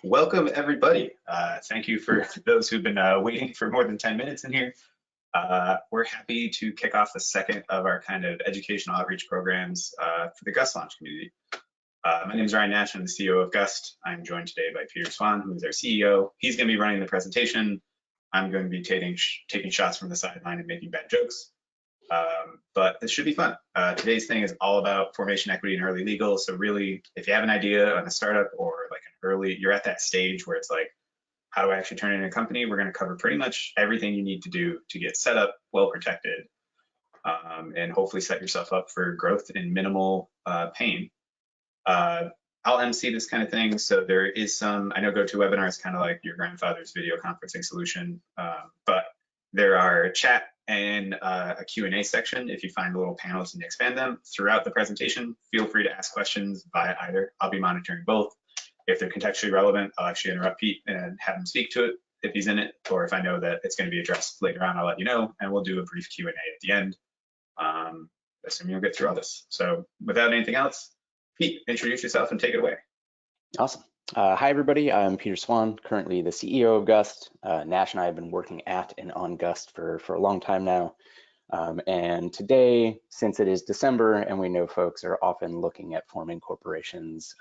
Welcome, everybody. Thank you for those who've been waiting for more than 10 minutes in here. We're happy to kick off the second of our kind of educational outreach programs for the Gust launch community. My name is Ryan Nash. I'm the CEO of Gust. I'm joined today by Peter Swan, who is our CEO. He's going to be running the presentation. I'm going to be taking shots from the sideline and making bad jokes. But this should be fun. Today's thing is all about formation equity and early legal. So really, if you have an idea on a startup or like an early, you're at that stage where it's like, how do I actually turn it into a company? We're going to cover pretty much everything you need to do to get set up, well protected, and hopefully set yourself up for growth in minimal pain. I'll MC this kind of thing. So there is some, I know GoToWebinar is kind of like your grandfather's video conferencing solution, but there are chat and a Q&A section. If you find little panels and expand them throughout the presentation, feel free to ask questions via either. I'll be monitoring both. If they're contextually relevant, I'll actually interrupt Pete and have him speak to it if he's in it, or if I know that it's going to be addressed later on, I'll let you know, and we'll do a brief Q&A at the end. Assuming you'll get through all this. So without anything else, Pete, introduce yourself and take it away. Awesome. Hi, everybody. I'm Peter Swan, currently the CEO of Gust. Nash and I have been working at and on Gust for a long time now. And today, since it is December and we know folks are often looking at forming corporations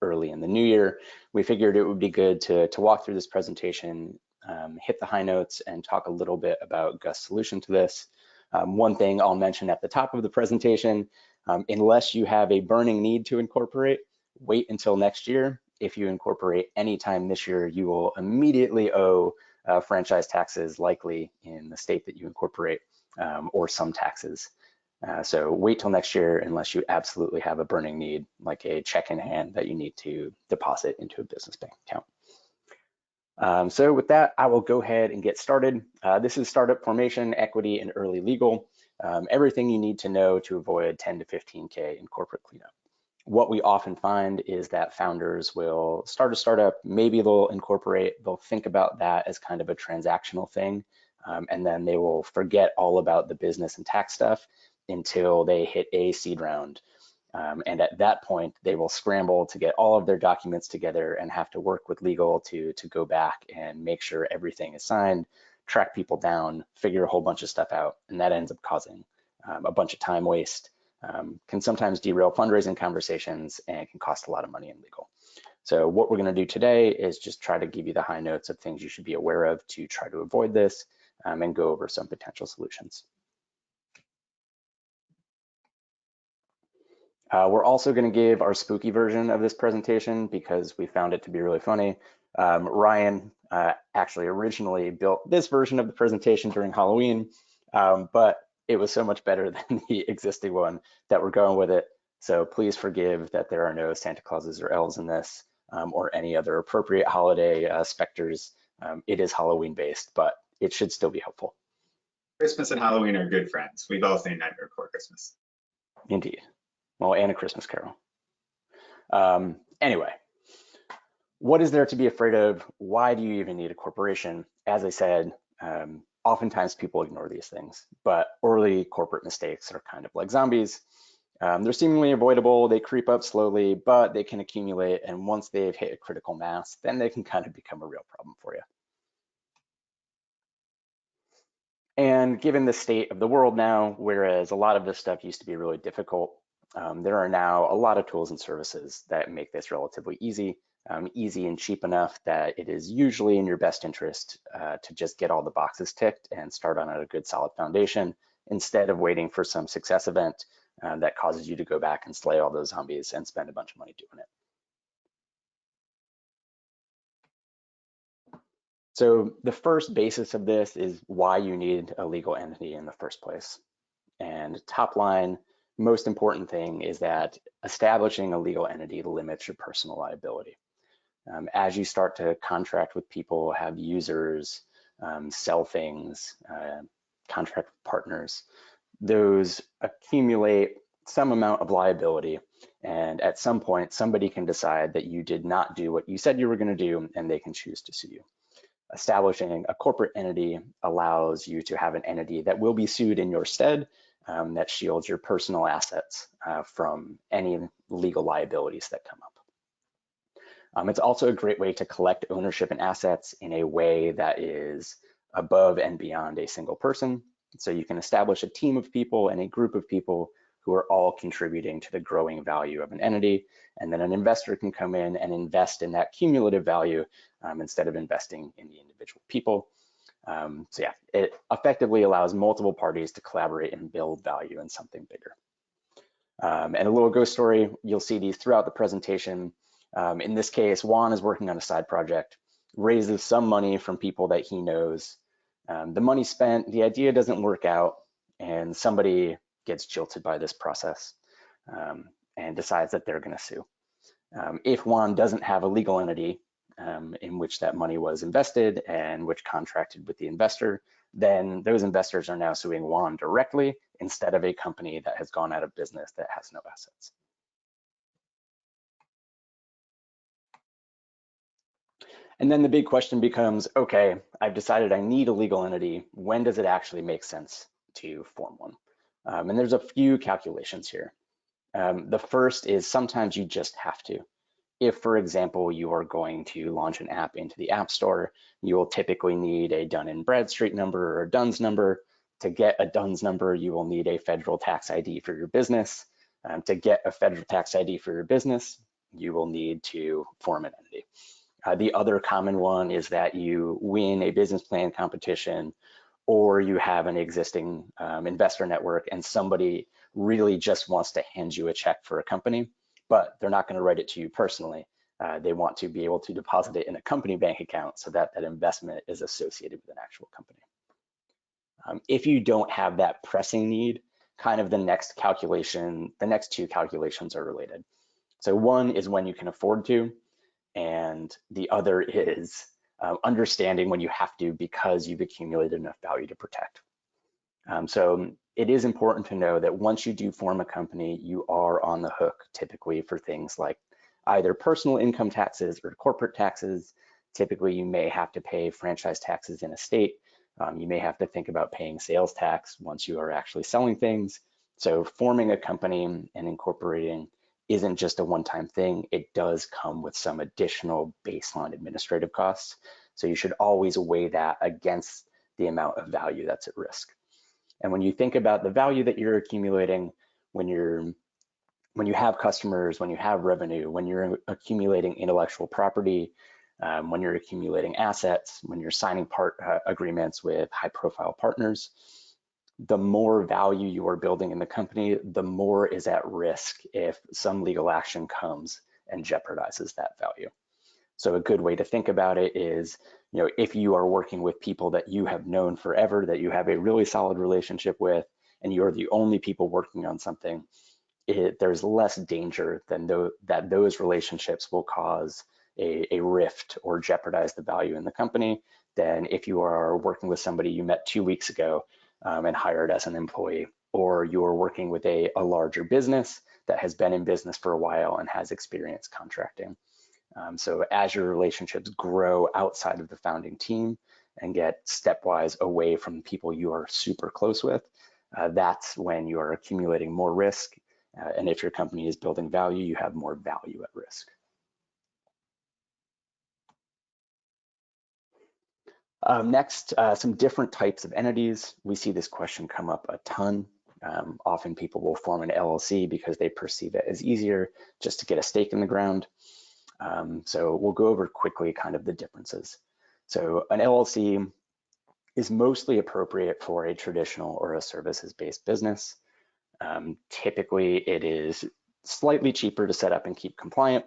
early in the new year, we figured it would be good to walk through this presentation, hit the high notes, and talk a little bit about Gust's solution to this. One thing I'll mention at the top of the presentation, unless you have a burning need to incorporate, wait until next year. If you incorporate anytime this year, you will immediately owe franchise taxes, likely in the state that you incorporate, or some taxes. So wait till next year unless you absolutely have a burning need, like a check in hand that you need to deposit into a business bank account. So with that, I will go ahead and get started. This is startup formation, equity, and early legal. Everything you need to know to avoid 10 to 15K in corporate cleanup. What we often find is that founders will start a startup, maybe they'll incorporate, they'll think about that as kind of a transactional thing, and then they will forget all about the business and tax stuff until they hit a seed round. And at that point, they will scramble to get all of their documents together and have to work with legal to go back and make sure everything is signed, track people down, figure a whole bunch of stuff out, and that ends up causing a bunch of time waste. Can sometimes derail fundraising conversations and can cost a lot of money in legal. So what we're going to do today is just try to give you the high notes of things you should be aware of to try to avoid this, and go over some potential solutions. We're also going to give our spooky version of this presentation because we found it to be really funny. Ryan actually originally built this version of the presentation during Halloween, but it was so much better than the existing one that we're going with it. So please forgive that there are no Santa Clauses or elves in this, or any other appropriate holiday specters. It is Halloween based, but it should still be helpful. Christmas and Halloween are good friends. We've all seen Nightmare Before Christmas. Indeed. Well, and A Christmas Carol. Anyway, what is there to be afraid of? Why do you even need a corporation? As I said, oftentimes people ignore these things, but early corporate mistakes are kind of like zombies. They're seemingly avoidable, they creep up slowly, but they can accumulate, and once they've hit a critical mass, then they can kind of become a real problem for you. And given the state of the world now, whereas a lot of this stuff used to be really difficult, there are now a lot of tools and services that make this relatively easy. Easy and cheap enough that it is usually in your best interest to just get all the boxes ticked and start on a good solid foundation instead of waiting for some success event that causes you to go back and slay all those zombies and spend a bunch of money doing it. So the first basis of this is why you need a legal entity in the first place. And top line, most important thing is that establishing a legal entity limits your personal liability. As you start to contract with people, have users, sell things, contract with partners, those accumulate some amount of liability. And at some point, somebody can decide that you did not do what you said you were going to do, and they can choose to sue you. Establishing a corporate entity allows you to have an entity that will be sued in your stead, that shields your personal assets from any legal liabilities that come up. It's also a great way to collect ownership and assets in a way that is above and beyond a single person. So you can establish a team of people and a group of people who are all contributing to the growing value of an entity. And then an investor can come in and invest in that cumulative value instead of investing in the individual people. So yeah, it effectively allows multiple parties to collaborate and build value in something bigger. And a little ghost story, you'll see these throughout the presentation. In this case, Juan is working on a side project, raises some money from people that he knows. The money spent, the idea doesn't work out, and somebody gets jilted by this process and decides that they're going to sue. If Juan doesn't have a legal entity in which that money was invested and which contracted with the investor, then those investors are now suing Juan directly instead of a company that has gone out of business that has no assets. And then the big question becomes, okay, I've decided I need a legal entity. When does it actually make sense to form one? And there's a few calculations here. The first is sometimes you just have to. If, for example, you are going to launch an app into the App Store, you will typically need a Dun & Bradstreet number or a DUNS number. To get a DUNS number, you will need a federal tax ID for your business. To get a federal tax ID for your business, you will need to form an entity. The other common one is that you win a business plan competition, or you have an existing investor network and somebody really just wants to hand you a check for a company, but they're not going to write it to you personally. They want to be able to deposit it in a company bank account so that that investment is associated with an actual company. If you don't have that pressing need, kind of the next calculation, the next two calculations are related. So one is when you can afford to, and the other is understanding when you have to because you've accumulated enough value to protect. So it is important to know that once you do form a company, you are on the hook typically for things like either personal income taxes or corporate taxes. Typically, you may have to pay franchise taxes in a state. You may have to think about paying sales tax once you are actually selling things. So forming a company and incorporating isn't just a one-time thing. It does come with some additional baseline administrative costs. So you should always weigh that against the amount of value that's at risk. And when you think about the value that you're accumulating, when you have customers, when you have revenue, when you're accumulating intellectual property, when you're accumulating assets, when you're signing agreements with high-profile partners, the more value you are building in the company, the more is at risk if some legal action comes and jeopardizes that value. So a good way to think about it is, if you are working with people that you have known forever, that you have a really solid relationship with, and you're the only people working on something, there's less danger than that those relationships will cause a rift or jeopardize the value in the company than if you are working with somebody you met 2 weeks ago and hired as an employee, or you are working with a larger business that has been in business for a while and has experience contracting. So as your relationships grow outside of the founding team and get stepwise away from people you are super close with, that's when you are accumulating more risk. And if your company is building value, you have more value at risk. Next, some different types of entities. We see this question come up a ton. Often people will form an LLC because they perceive it as easier just to get a stake in the ground. So we'll go over quickly kind of the differences. So an LLC is mostly appropriate for a traditional or a services-based business. Typically, it is slightly cheaper to set up and keep compliant.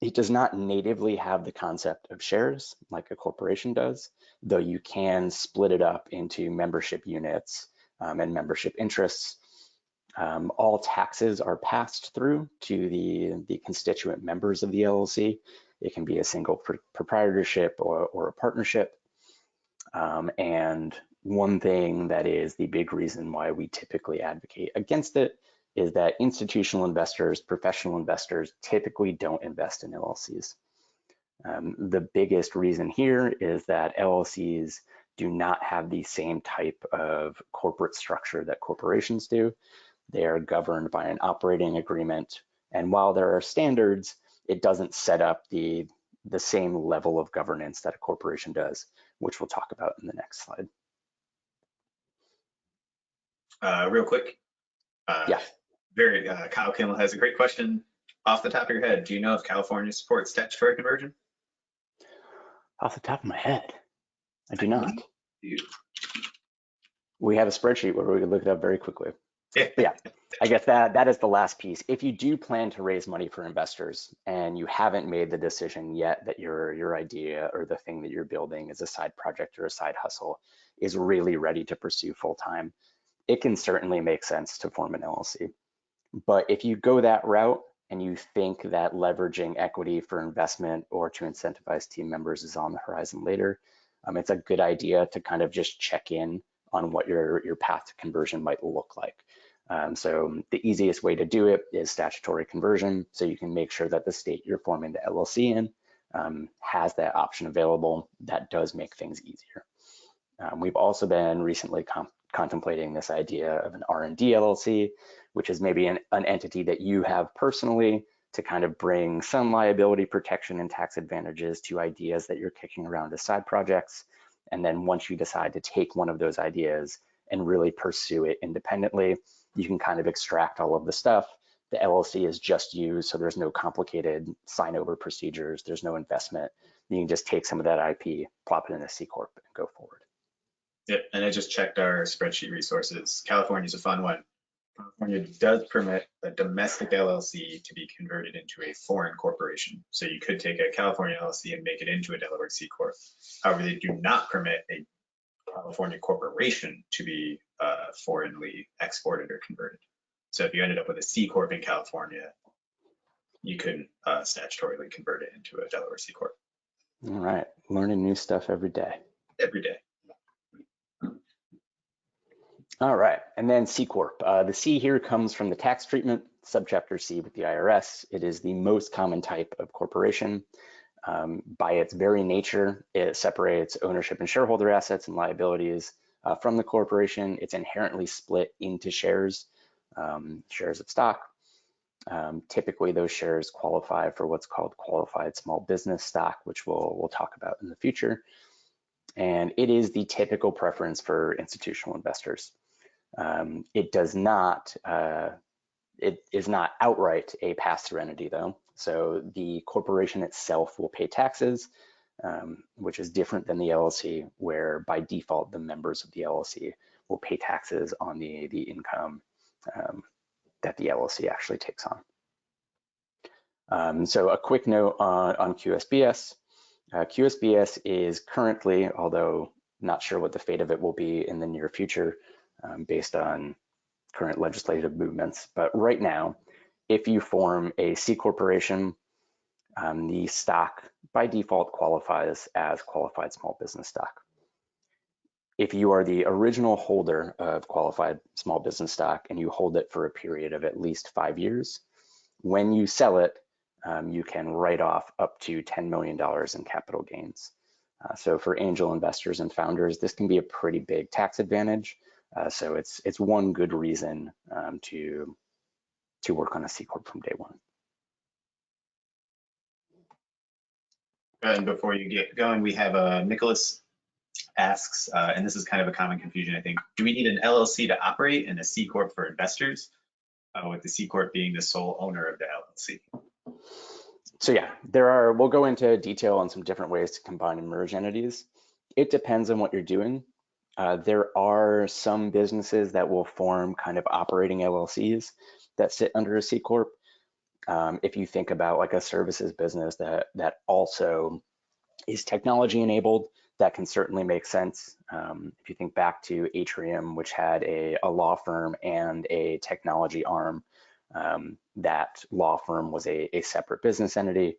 It does not natively have the concept of shares like a corporation does, though you can split it up into membership units and membership interests. All taxes are passed through to the constituent members of the LLC. It can be a single proprietorship or a partnership. And one thing that is the big reason why we typically advocate against it is that institutional investors, professional investors typically don't invest in LLCs. The biggest reason here is that LLCs do not have the same type of corporate structure that corporations do. They are governed by an operating agreement. And while there are standards, it doesn't set up the same level of governance that a corporation does, which we'll talk about in the next slide. Real quick, Yeah. Kyle Kimmel has a great question. Off the top of your head, do you know if California supports statutory conversion? Off the top of my head, I do not. You. We have a spreadsheet where we can look it up very quickly. Yeah. But yeah, I guess that is the last piece. If you do plan to raise money for investors and you haven't made the decision yet that your idea or the thing that you're building as a side project or a side hustle is really ready to pursue full time, it can certainly make sense to form an LLC. But if you go that route and you think that leveraging equity for investment or to incentivize team members is on the horizon later, it's a good idea to kind of just check in on what your path to conversion might look like. So the easiest way to do it is statutory conversion. So you can make sure that the state you're forming the LLC in has that option available. That does make things easier. We've also been recently contemplating this idea of an R&D LLC, which is maybe an entity that you have personally to kind of bring some liability protection and tax advantages to ideas that you're kicking around as side projects. And then once you decide to take one of those ideas and really pursue it independently, you can kind of extract all of the stuff. The LLC is just used, so there's no complicated sign-over procedures. There's no investment. You can just take some of that IP, plop it in a C-Corp, and go forward. Yep, and I just checked our spreadsheet resources. California's a fun one. California does permit a domestic LLC to be converted into a foreign corporation. So you could take a California LLC and make it into a Delaware C-Corp. However, they do not permit a California corporation to be foreignly exported or converted. So if you ended up with a C-Corp in California, you couldn't statutorily convert it into a Delaware C-Corp. All right, learning new stuff every day. Every day. All right, and then C Corp. The C here comes from the tax treatment, subchapter C with the IRS. It is the most common type of corporation. By its very nature, it separates ownership and shareholder assets and liabilities from the corporation. It's inherently split into shares, shares of stock. Typically, those shares qualify for what's called qualified small business stock, which we'll talk about in the future. And it is the typical preference for institutional investors. It does not, it is not outright a pass-through entity though. So the corporation itself will pay taxes, which is different than the LLC, where by default, the members of the LLC will pay taxes on the income that the LLC actually takes on. So a quick note on QSBS. QSBS is currently, although not sure what the fate of it will be in the near future, based on current legislative movements. But right now, if you form a C corporation, the stock by default qualifies as qualified small business stock. If you are the original holder of qualified small business stock and you hold it for a period of at least 5 years, when you sell it, you can write off up to $10 million in capital gains. So for angel investors and founders, this can be a pretty big tax advantage. So it's one good reason to work on a C Corp from day one. And before you get going, we have Nicholas asks, and this is kind of a common confusion, I think, do we need an LLC to operate and a C Corp for investors, with the C Corp being the sole owner of the LLC? So yeah, we'll go into detail on some different ways to combine and merge entities. It depends on what you're doing. There are some businesses that will form kind of operating LLCs that sit under a C Corp. If you think about like a services business that also is technology enabled, that can certainly make sense. If you think back to Atrium, which had a law firm and a technology arm, that law firm was a separate business entity.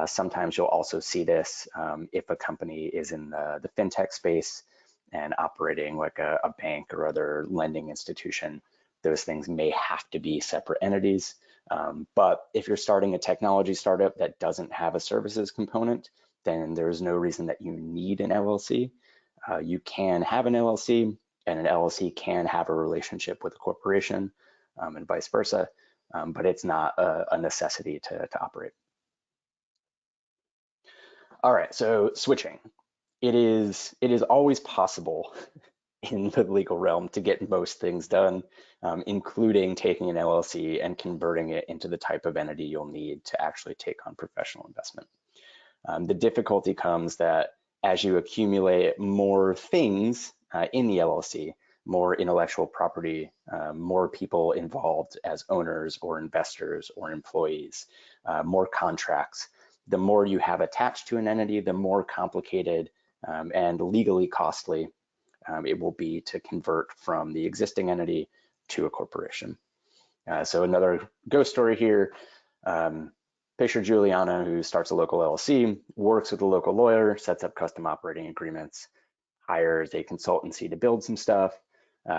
Sometimes you'll also see this if a company is in the fintech space and operating like a bank or other lending institution. Those things may have to be separate entities. But if you're starting a technology startup that doesn't have a services component, then there's no reason that you need an LLC. You can have an LLC, and an LLC can have a relationship with a corporation, and vice versa, but it's not a necessity to operate. All right, so switching. It is always possible in the legal realm to get most things done, including taking an LLC and converting it into the type of entity you'll need to actually take on professional investment. The difficulty comes that as you accumulate more things in the LLC, more intellectual property, more people involved as owners or investors or employees, more contracts, the more you have attached to an entity, the more complicated and legally costly it will be to convert from the existing entity to a corporation. So another ghost story here. Picture Juliana, who starts a local LLC, works with a local lawyer, sets up custom operating agreements, hires a consultancy to build some stuff,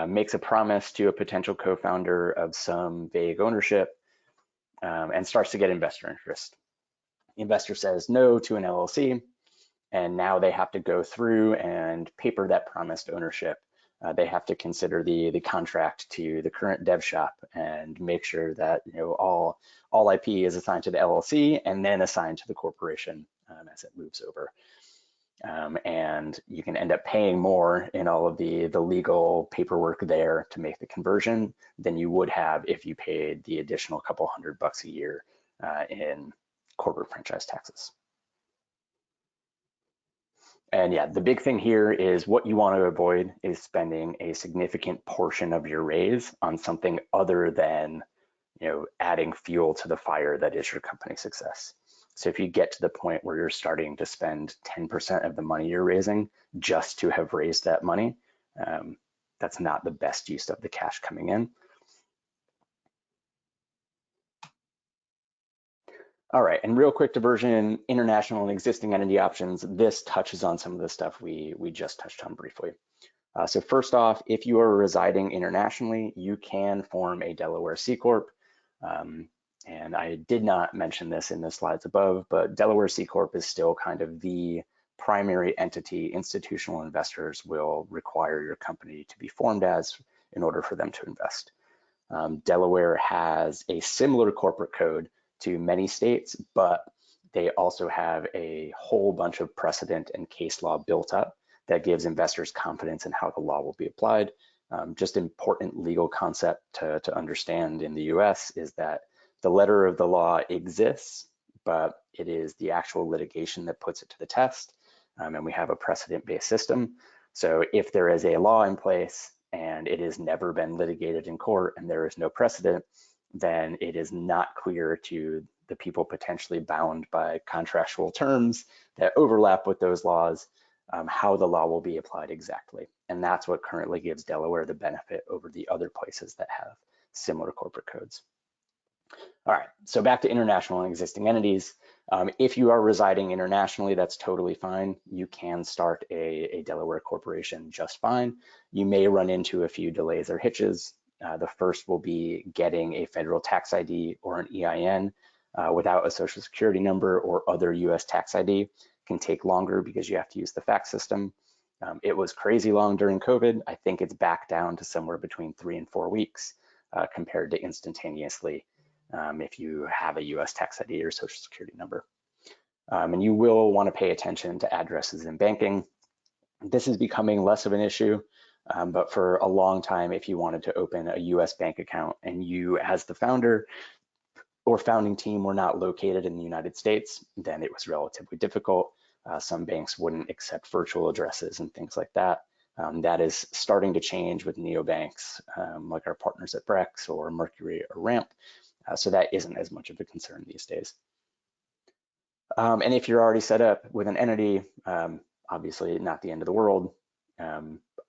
makes a promise to a potential co-founder of some vague ownership, and starts to get investor interest. The investor says no to an LLC, and now they have to go through and paper that promised ownership. They have to consider the contract to the current dev shop and make sure that all IP is assigned to the LLC and then assigned to the corporation as it moves over. And you can end up paying more in all of the legal paperwork there to make the conversion than you would have if you paid the additional couple $100 a year in corporate franchise taxes. And yeah, the big thing here is what you want to avoid is spending a significant portion of your raise on something other than, adding fuel to the fire that is your company's success. So if you get to the point where you're starting to spend 10% of the money you're raising just to have raised that money, that's not the best use of the cash coming in. All right, and real quick diversion, international and existing entity options. This touches on some of the stuff we just touched on briefly. So first off, if you are residing internationally, you can form a Delaware CCorp. And I did not mention this in the slides above, but Delaware CCorp is still kind of the primary entity institutional investors will require your company to be formed as in order for them to invest. Delaware has a similar corporate code to many states, but they also have a whole bunch of precedent and case law built up that gives investors confidence in how the law will be applied. Just important legal concept to understand in the US is that the letter of the law exists, but it is the actual litigation that puts it to the test. And we have a precedent-based system. So if there is a law in place and it has never been litigated in court and there is no precedent, then it is not clear to the people potentially bound by contractual terms that overlap with those laws, how the law will be applied exactly. And that's what currently gives Delaware the benefit over the other places that have similar corporate codes. All right, so back to international and existing entities. If you are residing internationally, that's totally fine. You can start a Delaware corporation just fine. You may run into a few delays or hitches. The first will be getting a federal tax ID or an EIN without a social security number or other US tax ID. Can take longer because you have to use the fax system. It was crazy long during COVID. I think it's back down to somewhere between 3 and 4 weeks compared to instantaneously if you have a US tax ID or social security number. And you will want to pay attention to addresses in banking. This is becoming less of an issue, but for a long time, if you wanted to open a US bank account and you as the founder or founding team were not located in the United States, then it was relatively difficult. Some banks wouldn't accept virtual addresses and things like that. That is starting to change with neobanks like our partners at Brex or Mercury or Ramp. So that isn't as much of a concern these days. And if you're already set up with an entity, obviously not the end of the world.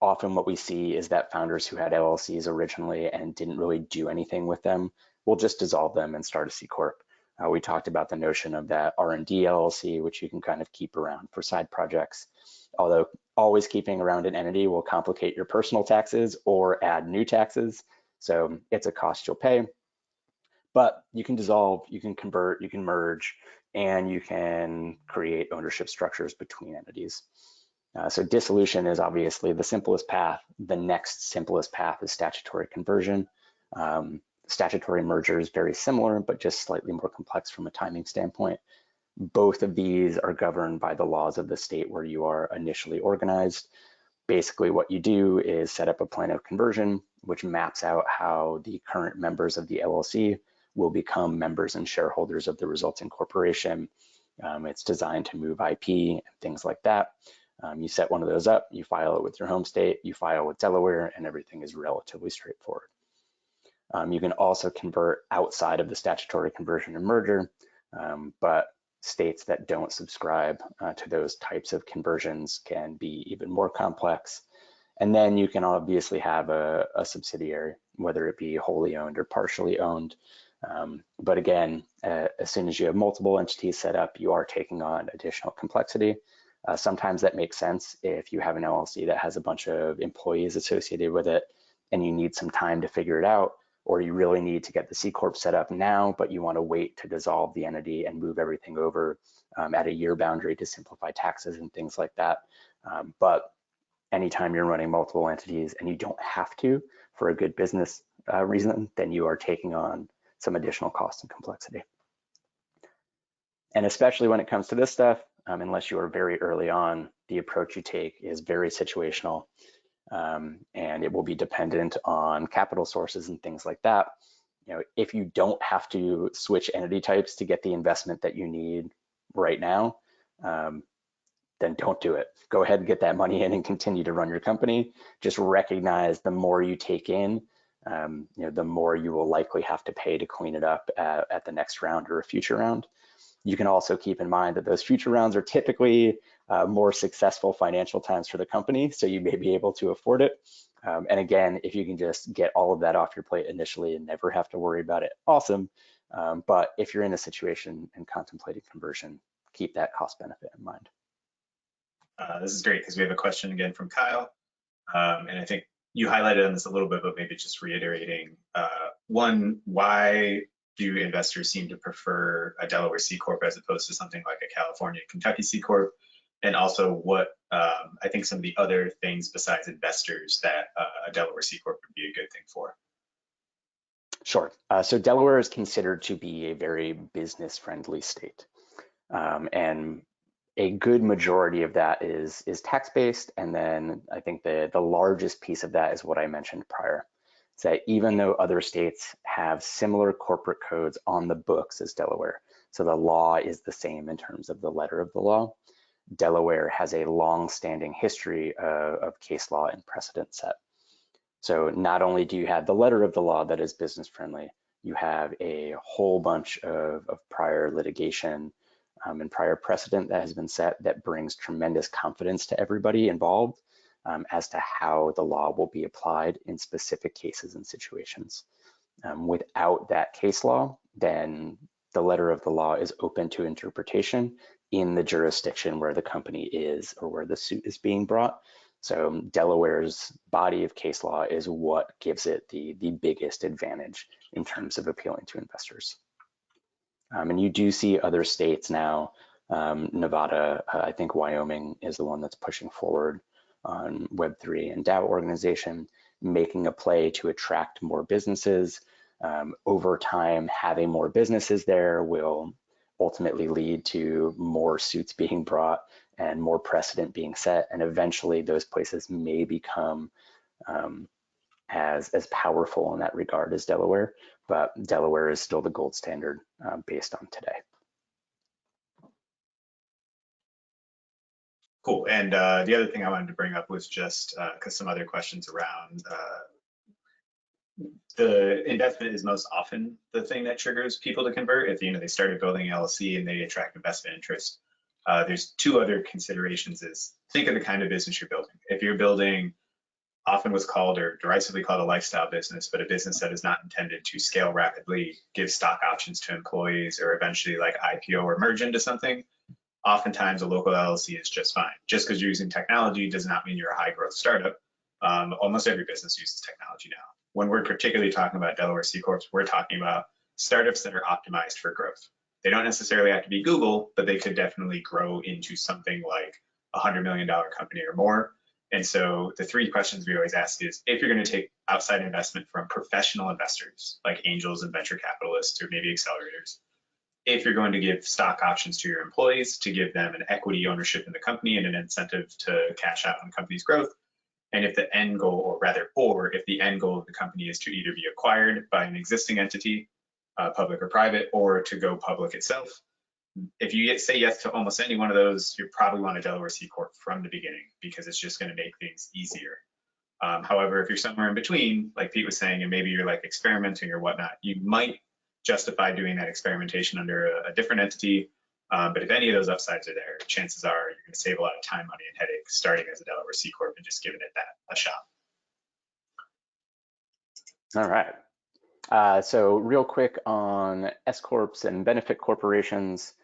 Often what we see is that founders who had LLCs originally and didn't really do anything with them will just dissolve them and start a C Corp. We talked about the notion of that R&D LLC, which you can kind of keep around for side projects. Although always keeping around an entity will complicate your personal taxes or add new taxes. So it's a cost you'll pay. But you can dissolve, you can convert, you can merge, and you can create ownership structures between entities. So dissolution is obviously the simplest path. The next simplest path is statutory conversion. Statutory merger is very similar, but just slightly more complex from a timing standpoint. Both of these are governed by the laws of the state where you are initially organized. Basically, what you do is set up a plan of conversion, which maps out how the current members of the LLC will become members and shareholders of the resulting corporation. It's designed to move IP and things like that. You set one of those up, you file it with your home state, you file with Delaware, and everything is relatively straightforward. You can also convert outside of the statutory conversion and merger, but states that don't subscribe to those types of conversions can be even more complex. And then you can obviously have a subsidiary, whether it be wholly owned or partially owned. But again, as soon as you have multiple entities set up, you are taking on additional complexity. Sometimes that makes sense if you have an LLC that has a bunch of employees associated with it and you need some time to figure it out, or you really need to get the C Corp set up now, but you want to wait to dissolve the entity and move everything over at a year boundary to simplify taxes and things like that. But anytime you're running multiple entities and you don't have to for a good business reason, then you are taking on some additional cost and complexity. And especially when it comes to this stuff, unless you are very early on, the approach you take is very situational. And it will be dependent on capital sources and things like that. You know, if you don't have to switch entity types to get the investment that you need right now, then don't do it. Go ahead and get that money in and continue to run your company. Just recognize the more you take in, you know, the more you will likely have to pay to clean it up at the next round or a future round. You can also keep in mind that those future rounds are typically more successful financial times for the company, so you may be able to afford it. And again, if you can just get all of that off your plate initially and never have to worry about it, awesome. But if you're in a situation and contemplating conversion, keep that cost benefit in mind. This is great because we have a question again from Kyle. And I think you highlighted on this a little bit, but maybe just reiterating. One, why do investors seem to prefer a Delaware C Corp as opposed to something like a California, Kentucky C Corp? And also what I think some of the other things besides investors that a Delaware C Corp would be a good thing for. Sure. So Delaware is considered to be a very business-friendly state. And a good majority of that is tax-based. And then I think the largest piece of that is what I mentioned prior. It's that even though other states have similar corporate codes on the books as Delaware, so the law is the same in terms of the letter of the law, Delaware has a long-standing history of case law and precedent set. So not only do you have the letter of the law that is business friendly, you have a whole bunch of prior litigation and prior precedent that has been set that brings tremendous confidence to everybody involved as to how the law will be applied in specific cases and situations. Without that case law, then the letter of the law is open to interpretation in the jurisdiction where the company is or where the suit is being brought. So Delaware's body of case law is what gives it the biggest advantage in terms of appealing to investors. And you do see other states now, Nevada, I think Wyoming is the one that's pushing forward on Web3 and DAO organization, making a play to attract more businesses. Over time, having more businesses there will ultimately lead to more suits being brought and more precedent being set, and eventually those places may become as powerful in that regard as Delaware, but Delaware is still the gold standard based on today. Cool. And the other thing I wanted to bring up was just because some other questions around the investment is most often the thing that triggers people to convert. If they started building an LLC and they attract investment interest, there's two other considerations. Is think of the kind of business you're building. If you're building often what's called or derisively called a lifestyle business, but a business that is not intended to scale rapidly, give stock options to employees, or eventually like IPO or merge into something, oftentimes a local LLC is just fine. Just because you're using technology does not mean you're a high growth startup. Almost every business uses technology now. When we're particularly talking about Delaware C Corps, we're talking about startups that are optimized for growth. They don't necessarily have to be Google, but they could definitely grow into something like a $100 million company or more. And so the three questions we always ask is, if you're going to take outside investment from professional investors, like angels and venture capitalists, or maybe accelerators, if you're going to give stock options to your employees to give them an equity ownership in the company and an incentive to cash out on the company's growth. And if the end goal, or if the end goal of the company is to either be acquired by an existing entity, public or private, or to go public itself. If you say yes to almost any one of those, you probably want a Delaware CCorp from the beginning because it's just going to make things easier. However, if you're somewhere in between, like Pete was saying, and maybe you're like experimenting or whatnot, you might justify doing that experimentation under a different entity. But if any of those upsides are there, chances are you're going to save a lot of time, money, and headache starting as a Delaware CCorp and just giving it a shot. All right. So real quick on S-corps and benefit corporations.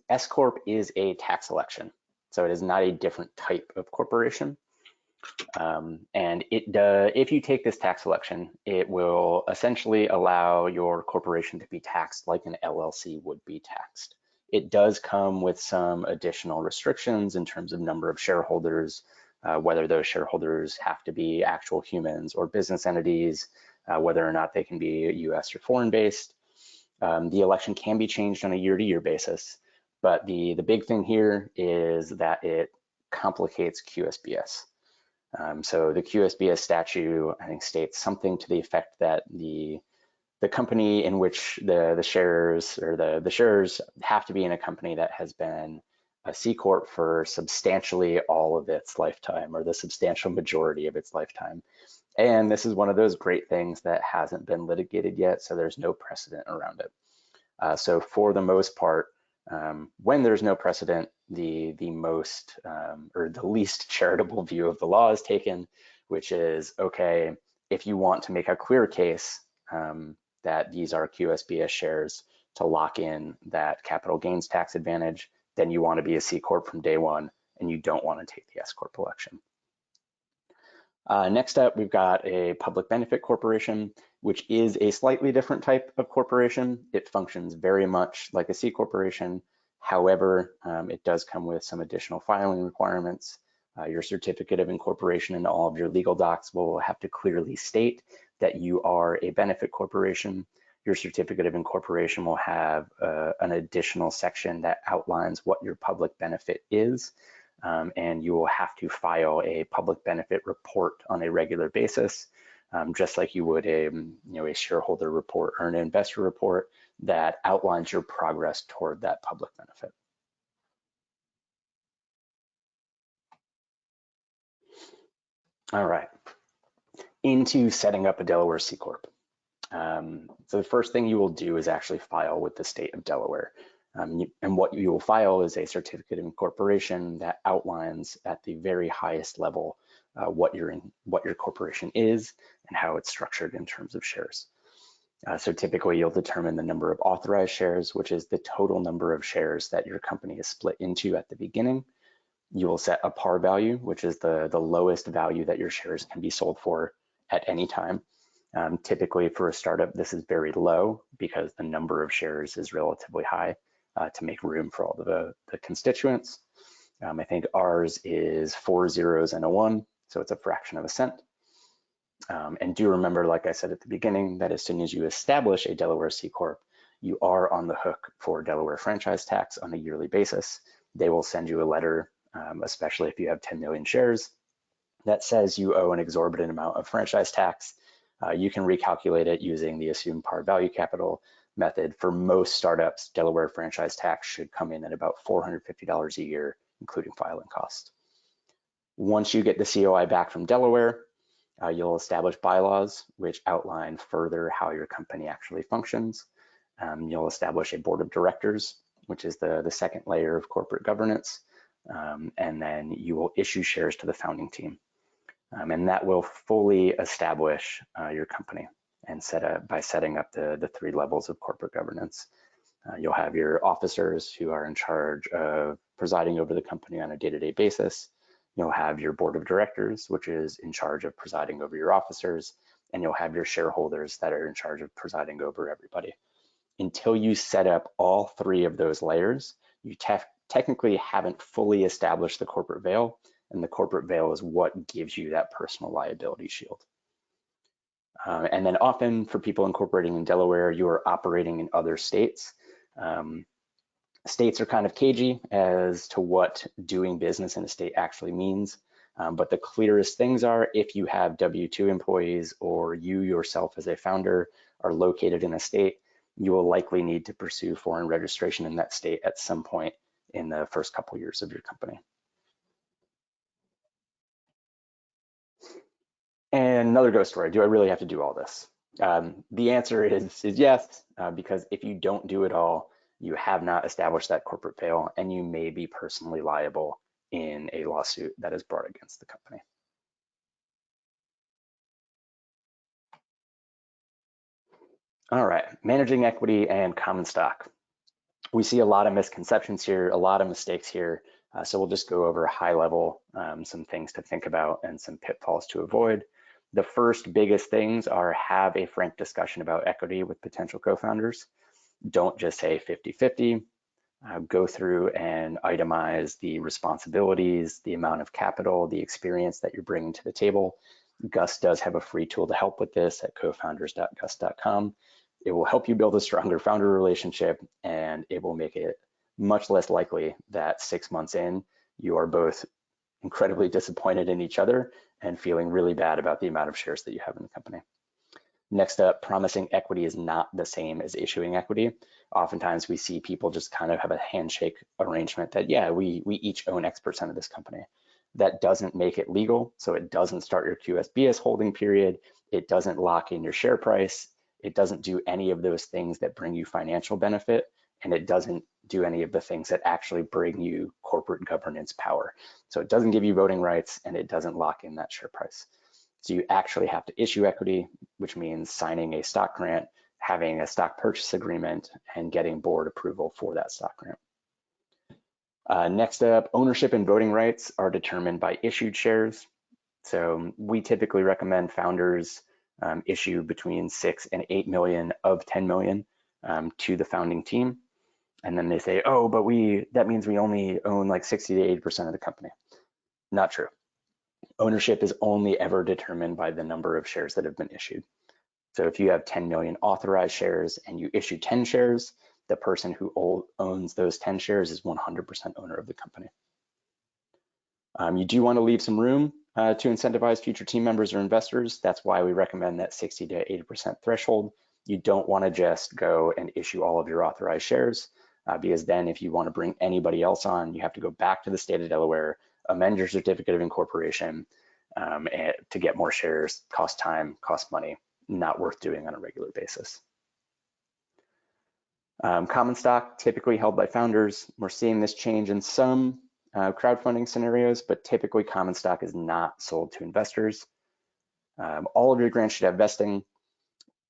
S-corp is a tax election, so it is not a different type of corporation. And if you take this tax election, it will essentially allow your corporation to be taxed like an LLC would be taxed. It does come with some additional restrictions in terms of number of shareholders, whether those shareholders have to be actual humans or business entities, whether or not they can be US or foreign based. The election can be changed on a year-to-year basis, but the big thing here is that it complicates QSBS. So the QSBS statute, I think, states something to the effect that the company in which the shares or the shares have to be in a company that has been a C Corp for substantially all of its lifetime, or the substantial majority of its lifetime. And this is one of those great things that hasn't been litigated yet, so there's no precedent around it. So for the most part, when there's no precedent, the most or the least charitable view of the law is taken, which is, okay, if you want to make a clear case that these are QSBS shares to lock in that capital gains tax advantage, then you want to be a C Corp from day one, and you don't want to take the S Corp election. Next up, we've got a public benefit corporation, which is a slightly different type of corporation. It functions very much like a C corporation. However, it does come with some additional filing requirements. Your certificate of incorporation and all of your legal docs will have to clearly state that you are a benefit corporation. Your certificate of incorporation will have an additional section that outlines what your public benefit is. And you will have to file a public benefit report on a regular basis, just like you would a shareholder report or an investor report that outlines your progress toward that public benefit. All right, into setting up a Delaware C Corp. So the first thing you will do is actually file with the state of Delaware. And what you will file is a certificate of incorporation that outlines at the very highest level what your corporation is and how it's structured in terms of shares. So typically you'll determine the number of authorized shares, which is the total number of shares that your company is split into at the beginning. You will set a par value, which is the lowest value that your shares can be sold for at any time. Typically for a startup, this is very low because the number of shares is relatively high to make room for all the constituents. I think ours is 4 zeros and a 1, so it's a fraction of a cent. And do remember, like I said at the beginning, that as soon as you establish a Delaware C Corp, you are on the hook for Delaware franchise tax on a yearly basis. They will send you a letter, especially if you have 10 million shares, that says you owe an exorbitant amount of franchise tax. You can recalculate it using the assumed par value capital method. For most startups, Delaware franchise tax should come in at about $450 a year, including filing costs. Once you get the COI back from Delaware, you'll establish bylaws which outline further how your company actually functions. You'll establish a board of directors, which is the second layer of corporate governance. And then you will issue shares to the founding team. And that will fully establish your company and by setting up the 3 levels of corporate governance. You'll have your officers who are in charge of presiding over the company on a day-to-day basis. You'll have your board of directors, which is in charge of presiding over your officers, and you'll have your shareholders that are in charge of presiding over everybody. Until you set up all 3 of those layers, you technically haven't fully established the corporate veil, and the corporate veil is what gives you that personal liability shield. And then often for people incorporating in Delaware, you are operating in other states. States are kind of cagey as to what doing business in a state actually means. But the clearest things are if you have W-2 employees or you yourself as a founder are located in a state, you will likely need to pursue foreign registration in that state at some point in the first couple years of your company. And another ghost story, do I really have to do all this? The answer is yes, because if you don't do it all, you have not established that corporate veil and you may be personally liable in a lawsuit that is brought against the company. All right, managing equity and common stock. We see a lot of misconceptions here, a lot of mistakes here. So we'll just go over high level, some things to think about and some pitfalls to avoid. The first biggest things are have a frank discussion about equity with potential co-founders. Don't just say 50-50. Go through and itemize the responsibilities, the amount of capital, the experience that you're bringing to the table. Gust does have a free tool to help with this at cofounders.gust.com. It will help you build a stronger founder relationship, and it will make it much less likely that 6 months in, you are both incredibly disappointed in each other and feeling really bad about the amount of shares that you have in the company. Next up, promising equity is not the same as issuing equity. Oftentimes we see people just kind of have a handshake arrangement that, yeah, we each own X% of this company. That doesn't make it legal, so it doesn't start your QSBS holding period. It doesn't lock in your share price. It doesn't do any of those things that bring you financial benefit, and it doesn't do any of the things that actually bring you corporate governance power. So it doesn't give you voting rights, and it doesn't lock in that share price. So you actually have to issue equity, which means signing a stock grant, having a stock purchase agreement, and getting board approval for that stock grant. Next up, ownership and voting rights are determined by issued shares. So we typically recommend founders issue between 6 and 8 million of 10 million to the founding team. And then they say, oh, but that means we only own like 60 to 80% of the company. Not true. Ownership is only ever determined by the number of shares that have been issued. So if you have 10 million authorized shares and you issue 10 shares, the person who owns those 10 shares is 100% owner of the company. You do want to leave some room to incentivize future team members or investors. That's why we recommend that 60 to 80% threshold. You don't want to just go and issue all of your authorized shares, because then if you want to bring anybody else on, you have to go back to the state of Delaware, amend your certificate of incorporation to get more shares, cost time, cost money, not worth doing on a regular basis. Common stock typically held by founders. We're seeing this change in some crowdfunding scenarios, but typically common stock is not sold to investors. All of your grants should have vesting.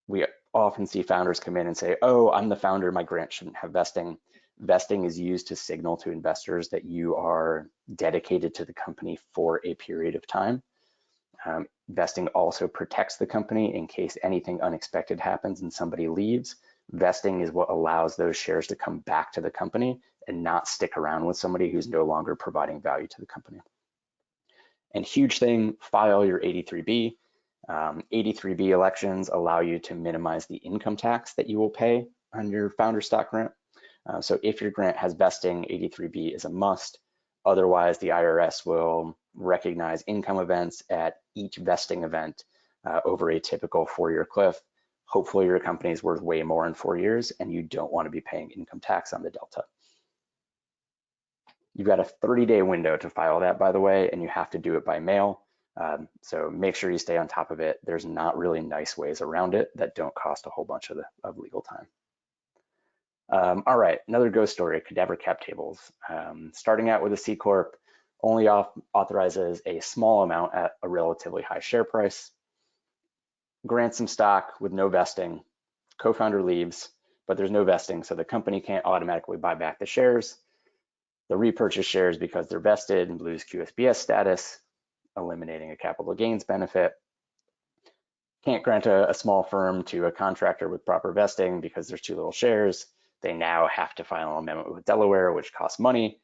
We often see founders come in and say, oh, I'm the founder, my grant shouldn't have vesting. Vesting is used to signal to investors that you are dedicated to the company for a period of time. Vesting also protects the company in case anything unexpected happens and somebody leaves. Vesting is what allows those shares to come back to the company and not stick around with somebody who's no longer providing value to the company. And huge thing, file your 83B. 83B elections allow you to minimize the income tax that you will pay on your founder stock grant. So if your grant has vesting, 83B is a must. Otherwise, the IRS will recognize income events at each vesting event over a typical 4-year cliff. Hopefully your company is worth way more in 4 years and you don't want to be paying income tax on the delta. You've got a 30-day window to file that, by the way, and you have to do it by mail. So make sure you stay on top of it. There's not really nice ways around it that don't cost a whole bunch of legal time. All right, another ghost story, cadaver cap tables. Starting out with a C-Corp only authorizes a small amount at a relatively high share price. Grants some stock with no vesting. Co-founder leaves, but there's no vesting, so the company can't automatically buy back the shares. The repurchase shares because they're vested and lose QSBS status, eliminating a capital gains benefit. Can't grant a small firm to a contractor with proper vesting because there's too little shares. They now have to file an amendment with Delaware, which costs money,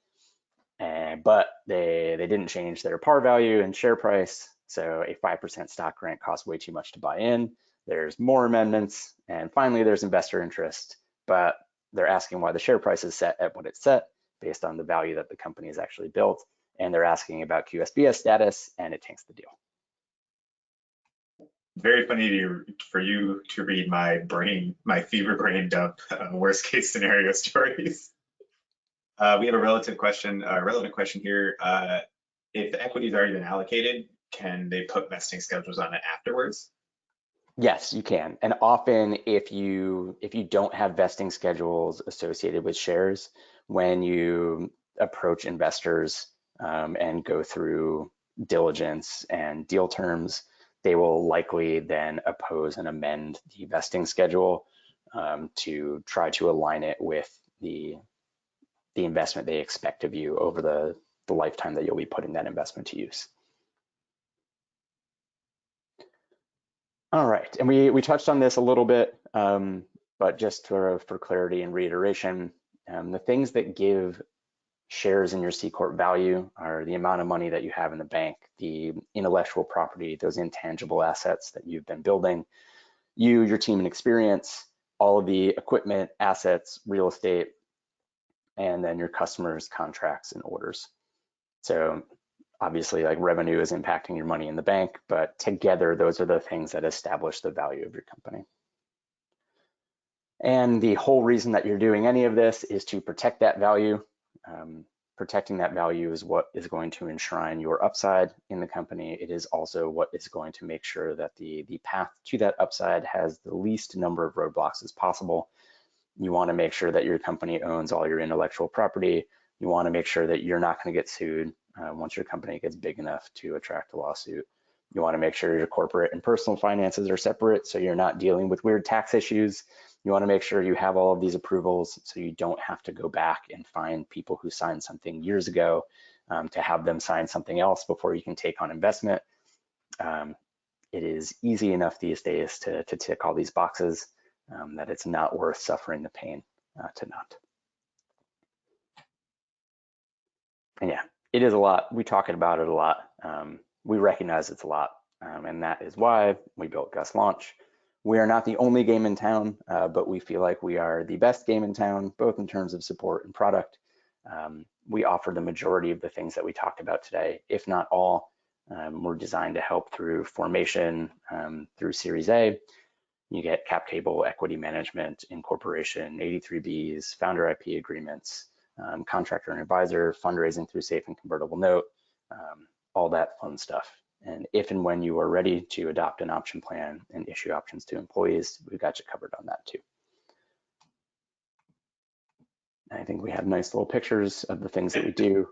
but they didn't change their par value and share price, so a 5% stock grant costs way too much to buy in. There's more amendments, and finally there's investor interest, but they're asking why the share price is set at what it's set based on the value that the company has actually built. And they're asking about QSBS status, and it tanks the deal. Very funny for you to read my fever brain dump worst case scenario stories. We have a relevant question here. If the equity's already been allocated, can they put vesting schedules on it afterwards? Yes, you can. And often if you don't have vesting schedules associated with shares, when you approach investors and go through diligence and deal terms, they will likely then oppose and amend the vesting schedule to try to align it with the investment they expect of you over the lifetime that you'll be putting that investment to use. All right, and we touched on this a little bit, but just for clarity and reiteration, the things that give shares in your C-Corp value are the amount of money that you have in the bank, the intellectual property, those intangible assets that you've been building, your team and experience, all of the equipment, assets, real estate, and then your customers, contracts, and orders. So obviously, like, revenue is impacting your money in the bank, but together, those are the things that establish the value of your company. And the whole reason that you're doing any of this is to protect that value. Protecting that value is what is going to enshrine your upside in the company. It is also what is going to make sure that the path to that upside has the least number of roadblocks as possible. You want to make sure that your company owns all your intellectual property. You want to make sure that you're not going to get sued once your company gets big enough to attract a lawsuit. You want to make sure your corporate and personal finances are separate so you're not dealing with weird tax issues. You want to make sure you have all of these approvals so you don't have to go back and find people who signed something years ago to have them sign something else before you can take on investment. It is easy enough these days to tick all these boxes that it's not worth suffering the pain to not. And yeah, it is a lot. We talk about it a lot. We recognize it's a lot, and that is why we built Gust Launch. We are not the only game in town, but we feel like we are the best game in town, both in terms of support and product. We offer the majority of the things that we talked about today, if not all. We're designed to help through formation, through Series A. You get cap table, equity management, incorporation, 83Bs, founder IP agreements, contractor and advisor, fundraising through safe and convertible note, all that fun stuff. And if and when you are ready to adopt an option plan and issue options to employees, we've got you covered on that too. I think we have nice little pictures of the things that we do.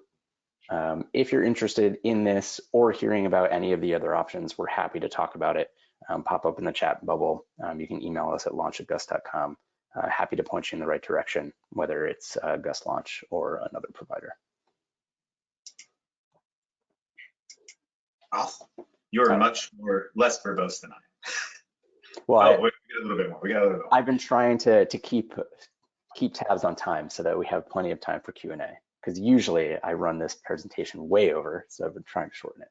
If you're interested in this or hearing about any of the other options, we're happy to talk about it. Pop up in the chat bubble. You can email us at launch@gust.com. Happy to point you in the right direction, whether it's Gust Launch or another provider. Awesome. You're much less verbose than I am. Well, we got a little bit more. We got a little bit more. I've been trying to keep tabs on time so that we have plenty of time for Q&A, because usually I run this presentation way over, so I've been trying to shorten it.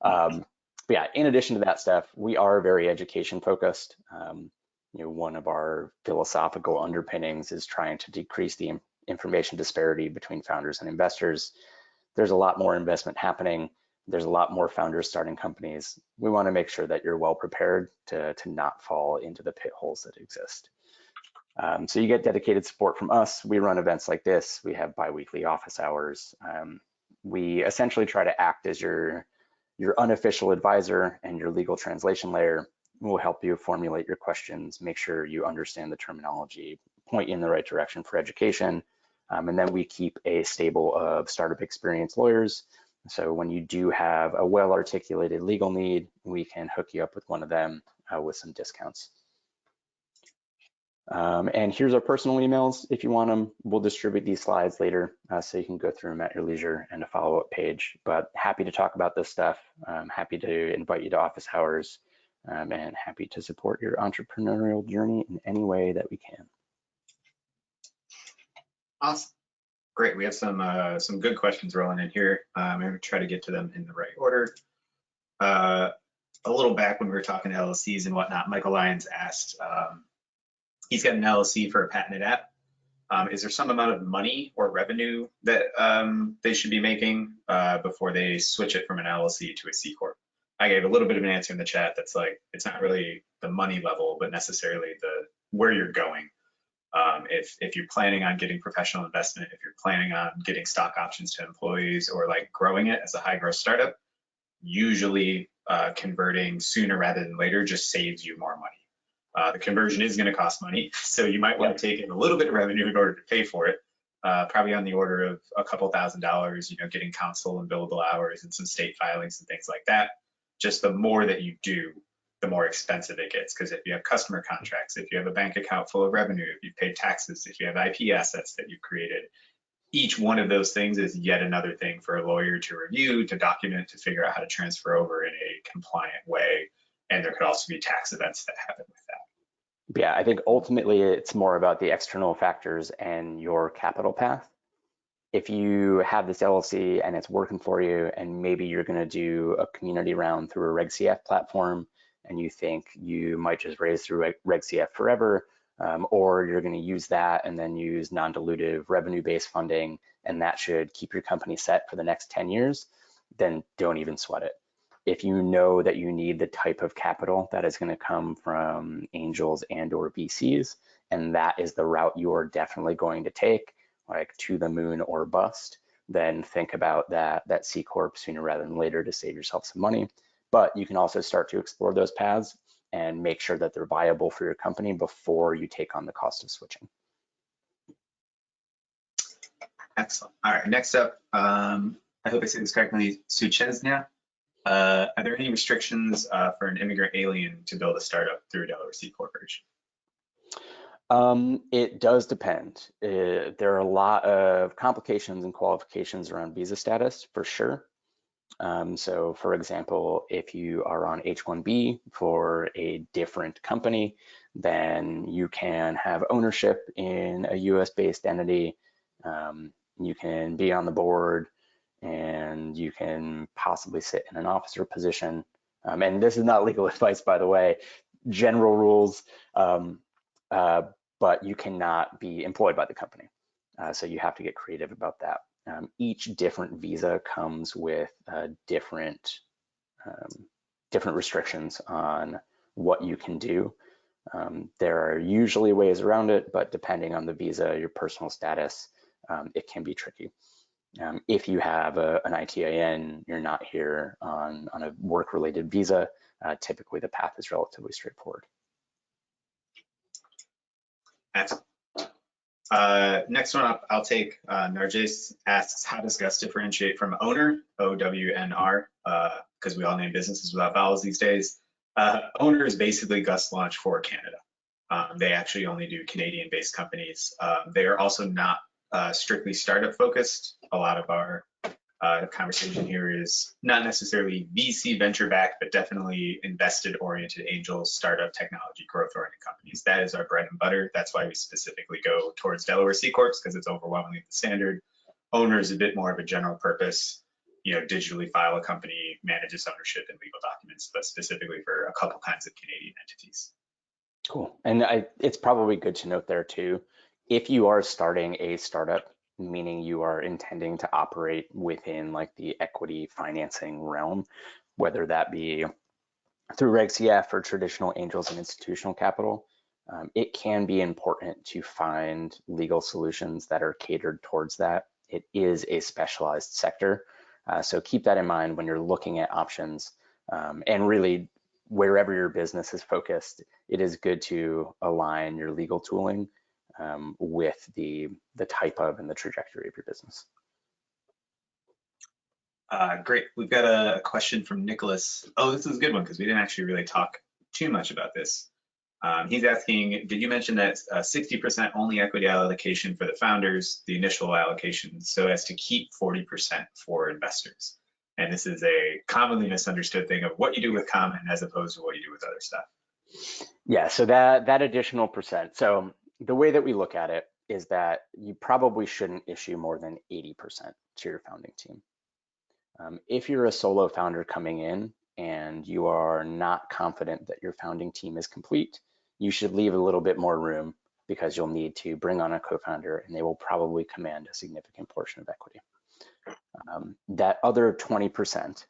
But yeah, in addition to that stuff, we are very education focused. One of our philosophical underpinnings is trying to decrease the information disparity between founders and investors. There's a lot more investment happening. There's a lot more founders starting companies. We want to make sure that you're well prepared to not fall into the pit holes that exist. So you get dedicated support from us. We run events like this. We have bi-weekly office hours. We essentially try to act as your unofficial advisor and your legal translation layer. We'll help you formulate your questions, make sure you understand the terminology, point you in the right direction for education. And then we keep a stable of startup experienced lawyers. So when you do have a well-articulated legal need, we can hook you up with one of them with some discounts. And here's our personal emails. If you want them, we'll distribute these slides later so you can go through them at your leisure and a follow-up page. But happy to talk about this stuff. Happy to invite you to office hours and happy to support your entrepreneurial journey in any way that we can. Awesome. Great. We have some good questions rolling in here. I'm going to try to get to them in the right order. A little back when we were talking LLCs and whatnot, Michael Lyons asked, he's got an LLC for a patented app. Is there some amount of money or revenue that they should be making before they switch it from an LLC to a C Corp? I gave a little bit of an answer in the chat that's like, it's not really the money level, but necessarily the where you're going. If you're planning on getting professional investment, if you're planning on getting stock options to employees or like growing it as a high growth startup, usually converting sooner rather than later just saves you more money. The conversion is going to cost money, so you might want to take in a little bit of revenue in order to pay for it. Probably on the order of a couple $1,000s, getting counsel and billable hours and some state filings and things like that. Just the more that you do, the more expensive it gets. Because if you have customer contracts, if you have a bank account full of revenue, if you've paid taxes, if you have IP assets that you've created, each one of those things is yet another thing for a lawyer to review, to document, to figure out how to transfer over in a compliant way. And there could also be tax events that happen with that. Yeah, I think ultimately it's more about the external factors and your capital path. If you have this LLC and it's working for you, and maybe you're going to do a community round through a Reg CF platform, and you think you might just raise through Reg CF forever, or you're going to use that and then use non-dilutive revenue-based funding, and that should keep your company set for the next 10 years, then don't even sweat it. If you know that you need the type of capital that is going to come from angels and or VCs, and that is the route you are definitely going to take, like to the moon or bust, then think about that C Corp sooner rather than later to save yourself some money. But you can also start to explore those paths and make sure that they're viable for your company before you take on the cost of switching. Excellent. All right, next up, I hope I say this correctly, Suchesnia. Are there any restrictions for an immigrant alien to build a startup through a Delaware C Corporation? It does depend. There are a lot of complications and qualifications around visa status for sure. So for example, if you are on H-1B for a different company, then you can have ownership in a US-based entity. You can be on the board, and you can possibly sit in an officer position. And this is not legal advice, by the way, general rules. But you cannot be employed by the company. So you have to get creative about that. Each different visa comes with different restrictions on what you can do. There are usually ways around it, but depending on the visa, your personal status, it can be tricky. If you have an ITIN, you're not here on a work-related visa, typically the path is relatively straightforward. Excellent. Next one up, I'll take. Narjis asks, how does Gust differentiate from owner, OWNR, because we all name businesses without vowels these days. Owner is basically Gust launch for Canada. They actually only do Canadian-based companies. They are also not strictly startup focused. A lot of our conversation here is not necessarily VC venture backed, but definitely invested oriented angels, startup technology growth oriented companies. That is our bread and butter. That's why we specifically go towards Delaware CCorps, because it's overwhelmingly the standard. Owner is a bit more of a general purpose, digitally file a company, manages ownership and legal documents, but specifically for a couple kinds of Canadian entities. Cool. And it's probably good to note there too, if you are starting a startup, meaning you are intending to operate within like the equity financing realm, whether that be through Reg CF or traditional angels and institutional capital, it can be important to find legal solutions that are catered towards that. It is a specialized sector. So keep that in mind when you're looking at options, and really wherever your business is focused, it is good to align your legal tooling with the type of and the trajectory of your business. Great. We've got a question from Nicholas. Oh, this is a good one because we didn't actually really talk too much about this. He's asking, did you mention that 60% only equity allocation for the founders, the initial allocation, so as to keep 40% for investors? And this is a commonly misunderstood thing of what you do with common as opposed to what you do with other stuff. Yeah, so that additional percent. So the way that we look at it is that you probably shouldn't issue more than 80% to your founding team. If you're a solo founder coming in and you are not confident that your founding team is complete, you should leave a little bit more room because you'll need to bring on a co-founder and they will probably command a significant portion of equity. That other 20%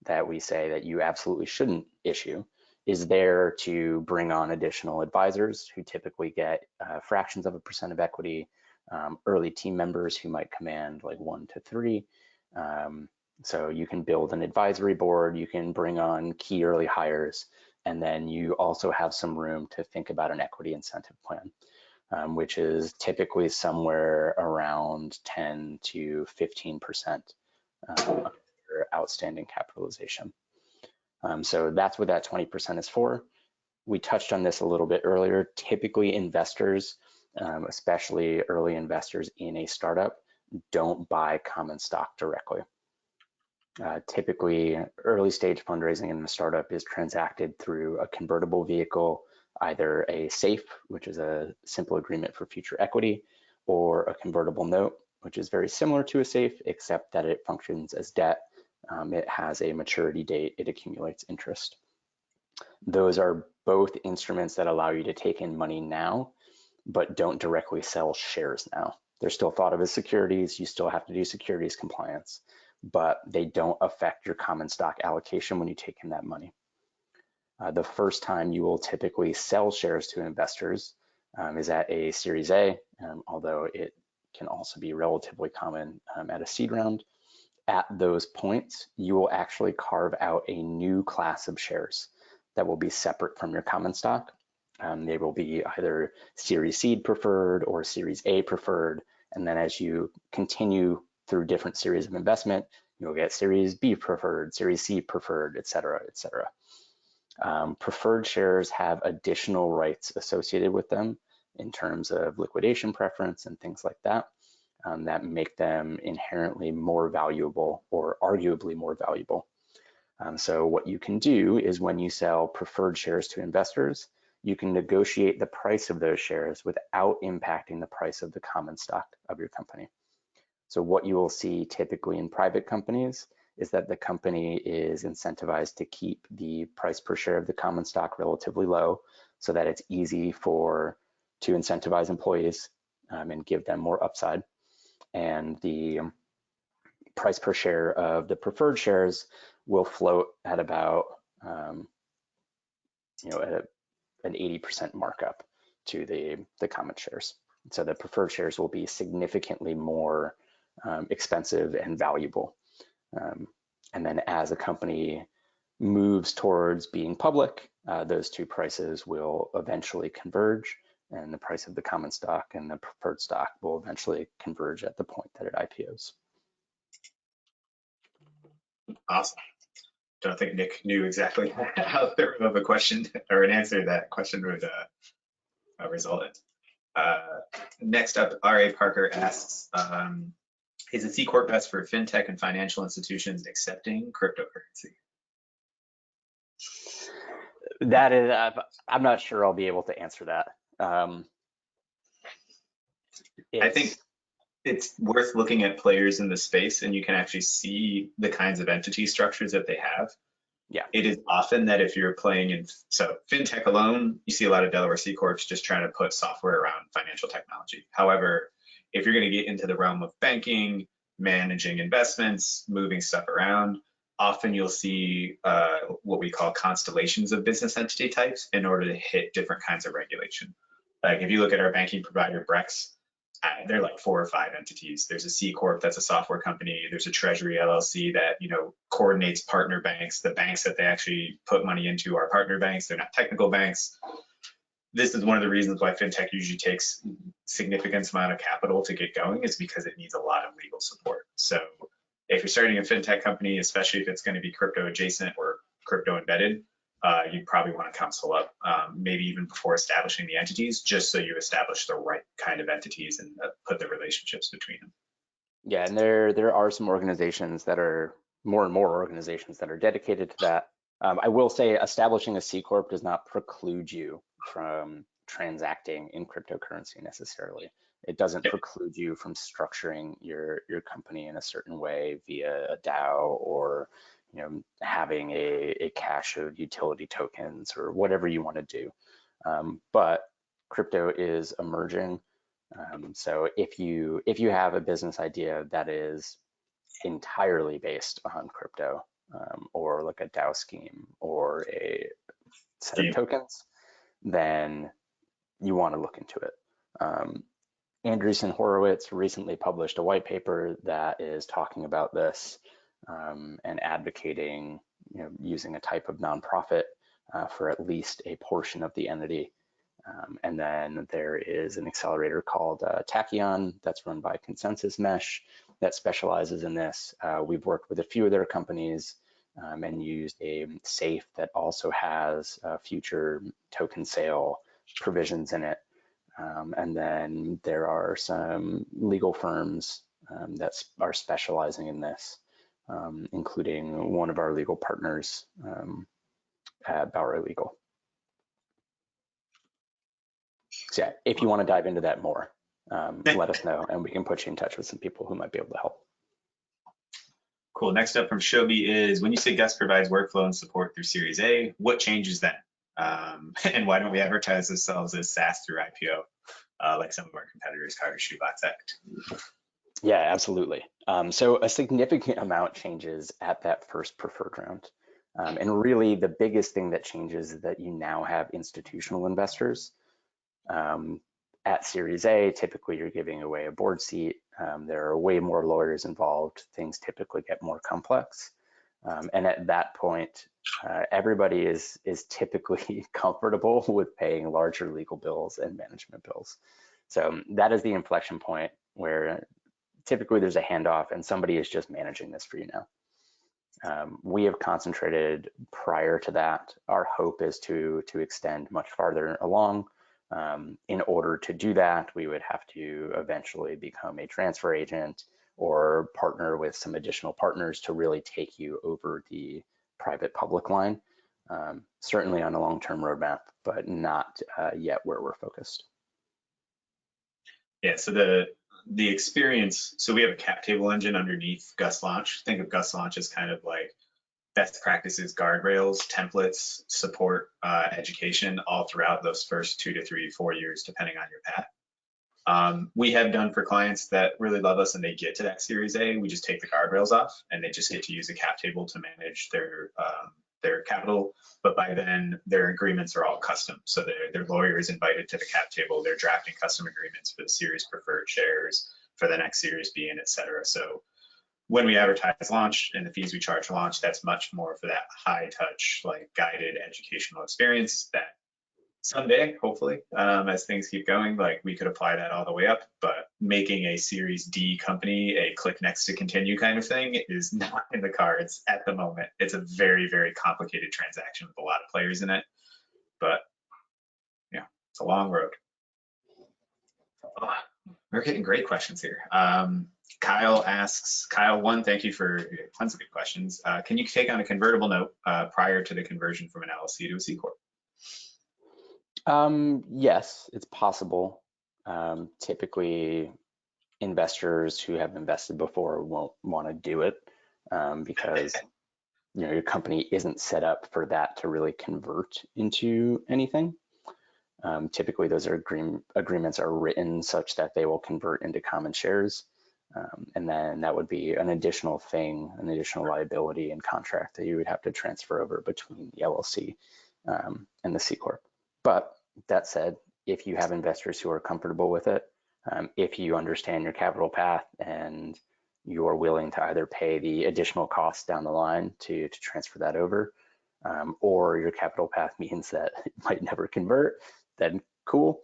that we say that you absolutely shouldn't issue is there to bring on additional advisors who typically get fractions of a percent of equity, early team members who might command like 1 to 3. So you can build an advisory board, you can bring on key early hires, and then you also have some room to think about an equity incentive plan, which is typically somewhere around 10 to 15% of your outstanding capitalization. So that's what that 20% is for. We touched on this a little bit earlier. Typically investors, especially early investors in a startup, don't buy common stock directly. Typically, early stage fundraising in a startup is transacted through a convertible vehicle, either a SAFE, which is a simple agreement for future equity, or a convertible note, which is very similar to a SAFE, except that it functions as debt. It has a maturity date, it accumulates interest. Those are both instruments that allow you to take in money now, but don't directly sell shares now. They're still thought of as securities, you still have to do securities compliance, but they don't affect your common stock allocation when you take in that money. The first time you will typically sell shares to investors is at a Series A, although it can also be relatively common at a seed round. At those points, you will actually carve out a new class of shares that will be separate from your common stock. They will be either Series Seed preferred or Series A preferred. And then as you continue through different series of investment, you'll get Series B preferred, Series C preferred, et cetera, et cetera. Preferred shares have additional rights associated with them in terms of liquidation preference and things like that, that make them inherently more valuable or arguably more valuable. So what you can do is when you sell preferred shares to investors, you can negotiate the price of those shares without impacting the price of the common stock of your company. So what you will see typically in private companies is that the company is incentivized to keep the price per share of the common stock relatively low so that it's easy to incentivize employees and give them more upside. And the price per share of the preferred shares will float at about an 80% markup to the common shares. So the preferred shares will be significantly more expensive and valuable. And then as a company moves towards being public, those two prices will eventually converge, and the price of the common stock and the preferred stock will eventually converge at the point that it IPOs. Awesome. Don't think Nick knew exactly how thorough of a question or an answer that question would result in. Next up, R.A. Parker asks, is a C-Corp best for fintech and financial institutions accepting cryptocurrency? That is, I'm not sure I'll be able to answer that. I think it's worth looking at players in the space, and you can actually see the kinds of entity structures that they have. Yeah. It is often that if you're playing in, so fintech alone, you see a lot of Delaware C-Corps just trying to put software around financial technology. However, if you're going to get into the realm of banking, managing investments, moving stuff around, often you'll see what we call constellations of business entity types in order to hit different kinds of regulation. Like if you look at our banking provider, Brex, they're like 4 or 5 entities. There's a C Corp that's a software company. There's a Treasury LLC that coordinates partner banks. The banks that they actually put money into are partner banks. They're not technical banks. This is one of the reasons why fintech usually takes significant amount of capital to get going, is because it needs a lot of legal support. So if you're starting a fintech company, especially if it's going to be crypto adjacent or crypto embedded, you'd probably want to counsel up, maybe even before establishing the entities, just so you establish the right kind of entities and put the relationships between them. Yeah, and there are some organizations that are more and more organizations that are dedicated to that. I will say establishing a C Corp does not preclude you from transacting in cryptocurrency necessarily. It doesn't preclude you from structuring your company in a certain way via a DAO or having a cache of utility tokens or whatever you want to do. But crypto is emerging. So if you have a business idea that is entirely based on crypto, or like a DAO scheme or a set of tokens, then you want to look into it. Andreessen Horowitz recently published a white paper that is talking about this, and advocating, using a type of nonprofit for at least a portion of the entity. And then there is an accelerator called Tachyon that's run by Consensus Mesh that specializes in this. We've worked with a few of their companies, and used a safe that also has future token sale provisions in it. And then there are some legal firms that are specializing in this, including one of our legal partners at Bowery Legal. So yeah, if you want to dive into that more, let us know and we can put you in touch with some people who might be able to help. Cool. Next up from Shobi is, when you say Gust provides workflow and support through Series A, what changes then? And why don't we advertise ourselves as SaaS through IPO, like some of our competitors, Carter Shoebox Act? Yeah, absolutely. So a significant amount changes at that first preferred round. And really the biggest thing that changes is that you now have institutional investors. At Series A, typically you're giving away a board seat. There are way more lawyers involved. Things typically get more complex. And at that point, everybody is typically comfortable with paying larger legal bills and management bills. So that is the inflection point where typically there's a handoff and somebody is just managing this for you now. We have concentrated prior to that. Our hope is to extend much farther along. In order to do that, we would have to eventually become a transfer agent or partner with some additional partners to really take you over the private public line. Certainly on a long-term roadmap, but not yet where we're focused. Yeah, so the experience, so we have a cap table engine underneath Gust Launch. Think of Gust Launch as kind of like best practices, guardrails, templates, support, education all throughout those first 2 to 3, 4 years, depending on your path. We have done for clients that really love us and they get to that Series A, we just take the guardrails off and they just get to use a cap table to manage their capital. But by then their agreements are all custom. So their lawyer is invited to the cap table. They're drafting custom agreements for the series preferred shares, for the next Series B, and et cetera. So when we advertise launch and the fees we charge launch, that's much more for that high touch, like guided educational experience that someday, hopefully, as things keep going, like we could apply that all the way up. But making a Series D company a click next to continue kind of thing is not in the cards at the moment. It's a very, very complicated transaction with a lot of players in it. But yeah, it's a long road. We're getting great questions here. Kyle asks, Kyle 1, thank you for tons of good questions. Can you take on a convertible note prior to the conversion from an LLC to a C Corp? Yes, it's possible. Typically, investors who have invested before won't want to do it because your company isn't set up for that to really convert into anything. Typically, those agreements are written such that they will convert into common shares. And then that would be an additional thing, an additional liability and contract that you would have to transfer over between the LLC and the C Corp. But that said, if you have investors who are comfortable with it, if you understand your capital path and you're willing to either pay the additional costs down the line to transfer that over, or your capital path means that it might never convert, then cool.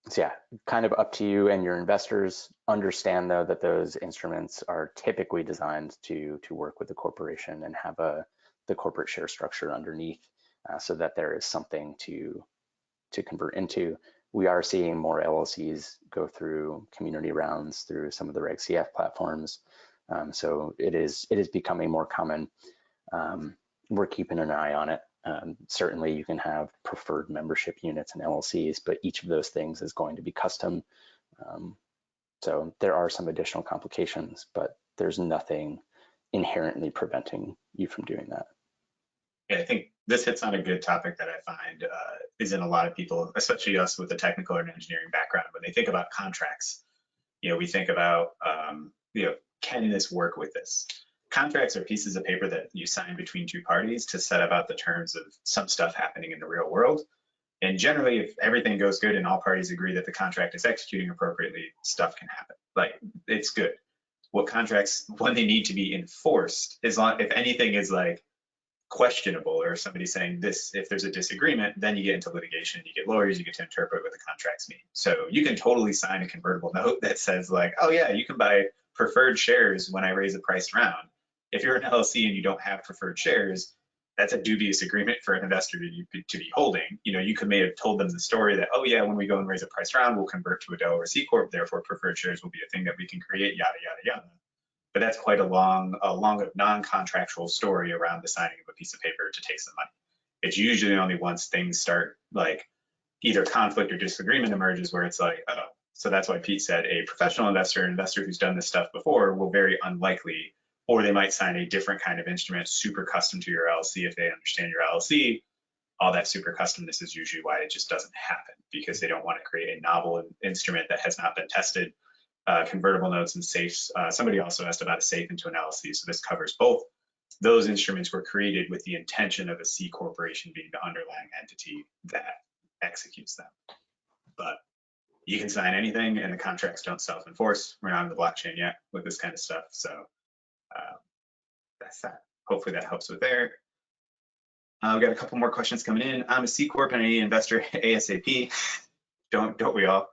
So yeah, kind of up to you and your investors. Understand though that those instruments are typically designed to work with the corporation and have the corporate share structure underneath, so that there is something to convert into. We are seeing more LLCs go through community rounds through some of the Reg CF platforms. So it is becoming more common. We're keeping an eye on it. Certainly you can have preferred membership units and LLCs, but each of those things is going to be custom. So there are some additional complications, but there's nothing inherently preventing you from doing that. Yeah, I think this hits on a good topic that I find is in a lot of people, especially us with a technical or an engineering background, when they think about contracts. We think about, can this work with this? Contracts are pieces of paper that you sign between two parties to set about the terms of some stuff happening in the real world. And generally, if everything goes good and all parties agree that the contract is executing appropriately, stuff can happen. Like, it's good. What contracts, when they need to be enforced, if anything is like questionable or somebody saying this, if there's a disagreement, then you get into litigation, you get lawyers, you get to interpret what the contracts mean. So you can totally sign a convertible note that says like, oh yeah, you can buy preferred shares when I raise the price round. If you're an LLC and you don't have preferred shares, that's a dubious agreement for an investor to be holding. You may have told them the story that, oh yeah, when we go and raise a price round, we'll convert to a Delaware CCorp, therefore preferred shares will be a thing that we can create, yada, yada, yada. But that's quite a long non-contractual story around the signing of a piece of paper to take some money. It's usually only once things start, like either conflict or disagreement emerges, where it's like, oh, so that's why Pete said a professional investor, an investor who's done this stuff before, will very unlikely, or they might sign a different kind of instrument super custom to your LLC if they understand your LLC. All that super customness is usually why it just doesn't happen, because they don't want to create a novel instrument that has not been tested. Convertible notes and safes. Somebody also asked about a safe into an LLC, so this covers both. Those instruments were created with the intention of a C corporation being the underlying entity that executes them. But you can sign anything, and the contracts don't self-enforce. We're not on the blockchain yet with this kind of stuff, so that's that. Hopefully that helps with there. We've got a couple more questions coming in. I'm a C Corp and I need an investor ASAP. Don't we all?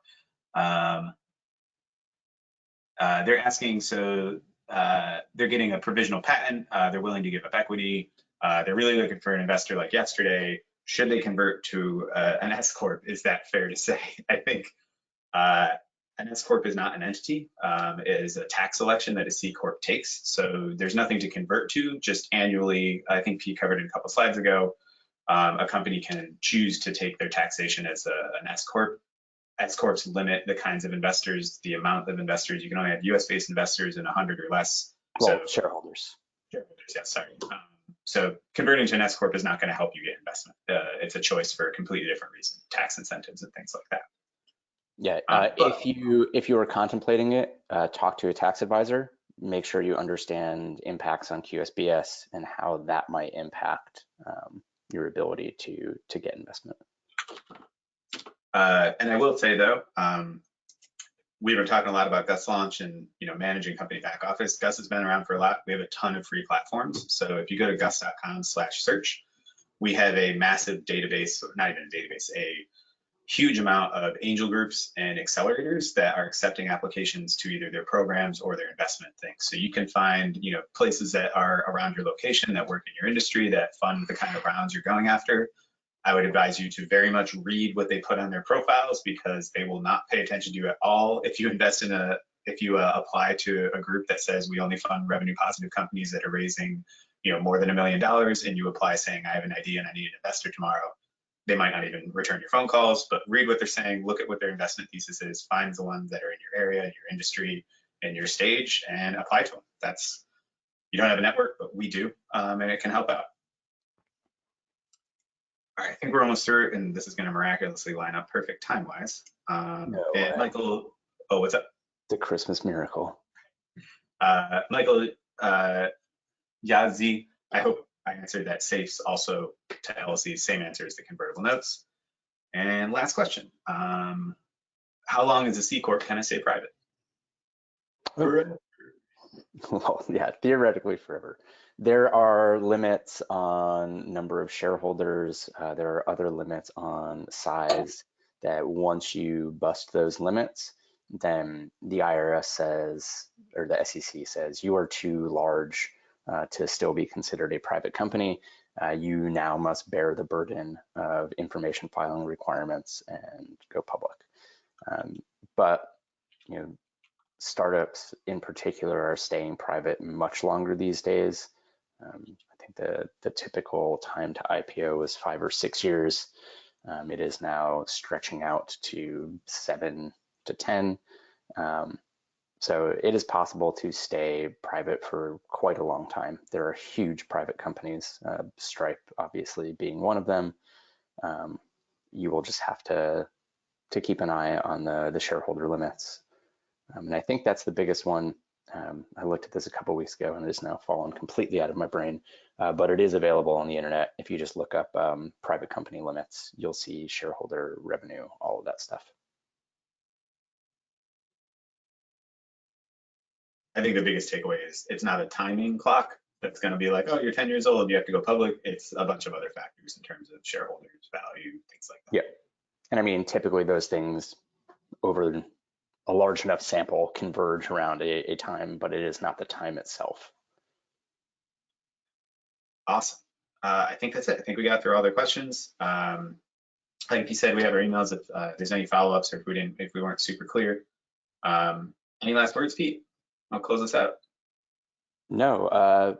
They're asking, so they're getting a provisional patent, they're willing to give up equity, they're really looking for an investor like yesterday. Should they convert to an S-Corp? Is that fair to say? I think an S-Corp is not an entity. It is a tax election that a C-Corp takes. So there's nothing to convert to, just annually. I think Pete covered it a couple slides ago. A company can choose to take their taxation as an S-Corp. S-Corps limit the kinds of investors, the amount of investors. You can only have US-based investors and 100 or less. Well, so, shareholders. Shareholders, yeah, sorry. So converting to an S-Corp is not going to help you get investment. It's a choice for a completely different reason, tax incentives and things like that. Yeah, if you are contemplating it, talk to a tax advisor. Make sure you understand impacts on QSBS and how that might impact your ability to get investment. And I will say though, we were talking a lot about Gust launch and managing company back office. Gust has been around for a lot. We have a ton of free platforms. So if you go to gust.com/search, we have a massive database, not even a database, a huge amount of angel groups and accelerators that are accepting applications to either their programs or their investment things. So you can find places that are around your location that work in your industry that fund the kind of rounds you're going after. I would advise you to very much read what they put on their profiles, because they will not pay attention to you at all if you invest in if you apply to a group that says we only fund revenue positive companies that are raising more than $1 million, and you apply saying I have an idea and I need an investor tomorrow. They might not even return your phone calls, but read what they're saying, look at what their investment thesis is, find the ones that are in your area, your industry, and your stage, and apply to them. You don't have a network, but we do, and it can help out. All right, I think we're almost through, and this is going to miraculously line up perfect time-wise. And Michael, oh, what's up? The Christmas miracle. Michael Yazi, I hope I answered that. Safes also to LLCs, same answer as the convertible notes. And last question, how long is a C Corp? Can I stay private? Forever. Well, yeah, theoretically forever. There are limits on number of shareholders. There are other limits on size that once you bust those limits, then the IRS says, or the SEC says, you are too large to still be considered a private company. You now must bear the burden of information filing requirements and go public. But startups in particular are staying private much longer these days. I think the typical time to IPO was 5 or 6 years. It is now stretching out to 7 to 10. So it is possible to stay private for quite a long time. There are huge private companies, Stripe obviously being one of them. You will just have to keep an eye on the shareholder limits. And I think that's the biggest one. I looked at this a couple weeks ago and it has now fallen completely out of my brain, but it is available on the internet. If you just look up private company limits, you'll see shareholder revenue, all of that stuff. I think the biggest takeaway is it's not a timing clock that's going to be like, oh, you're 10 years old, you have to go public. It's a bunch of other factors in terms of shareholders, value, things like that. Yeah. And I mean, typically those things over a large enough sample converge around a time, but it is not the time itself. Awesome. I think that's it. I think we got through all their questions. Like you said, we have our emails if there's any follow-ups or if we weren't super clear. Any last words, Pete? I'll close this out. No,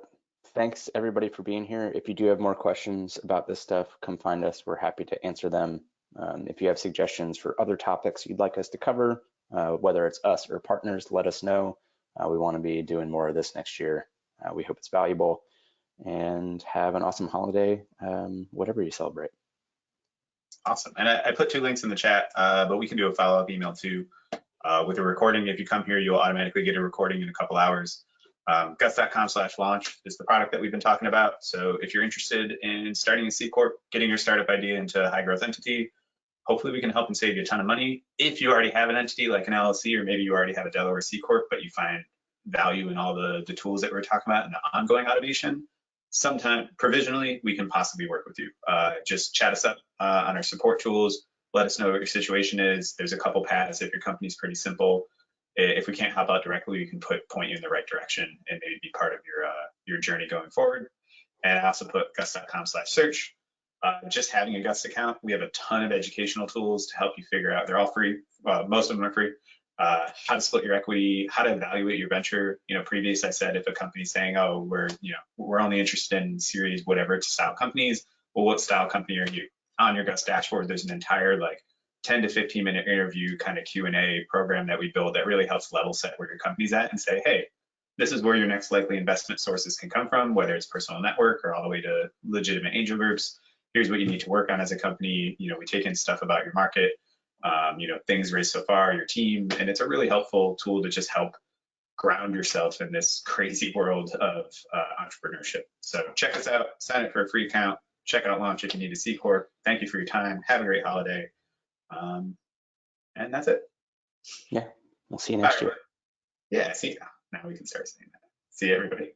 thanks everybody for being here. If you do have more questions about this stuff, come find us. We're happy to answer them. If you have suggestions for other topics you'd like us to cover, whether it's us or partners, let us know. We want to be doing more of this next year. We hope it's valuable, and have an awesome holiday, whatever you celebrate. Awesome. And I put 2 links in the chat, but we can do a follow-up email too with a recording. If you come here, you'll automatically get a recording in a couple hours. Gust.com/launch is the product that we've been talking about. So if you're interested in starting a SCorp, getting your startup idea into a high growth entity, hopefully we can help and save you a ton of money. If you already have an entity like an LLC, or maybe you already have a Delaware CCorp, but you find value in all the tools that we're talking about and the ongoing automation, sometime provisionally, we can possibly work with you. Just chat us up on our support tools. Let us know what your situation is. There's a couple paths if your company's pretty simple. If we can't help out directly, we can point you in the right direction and maybe be part of your journey going forward. And I also put gust.com/search. Just having a Gust account, we have a ton of educational tools to help you figure out. They're all free. Most of them are free. How to split your equity, how to evaluate your venture. Previous I said if a company's saying, oh, we're only interested in series whatever style companies. Well, what style company are you? On your Gust dashboard, there's an entire 10 to 15 minute interview kind of Q&A program that we build that really helps level set where your company's at and say, hey, this is where your next likely investment sources can come from, whether it's personal network or all the way to legitimate angel groups. Here's what you need to work on as a company. We take in stuff about your market, things raised so far, your team, and it's a really helpful tool to just help ground yourself in this crazy world of entrepreneurship. So check us out, sign up for a free account, check out Launch if you need a SCorp. Thank you for your time. Have a great holiday. And that's it. Yeah, we'll see you next year. Yeah, see, now we can start saying that. See you, everybody.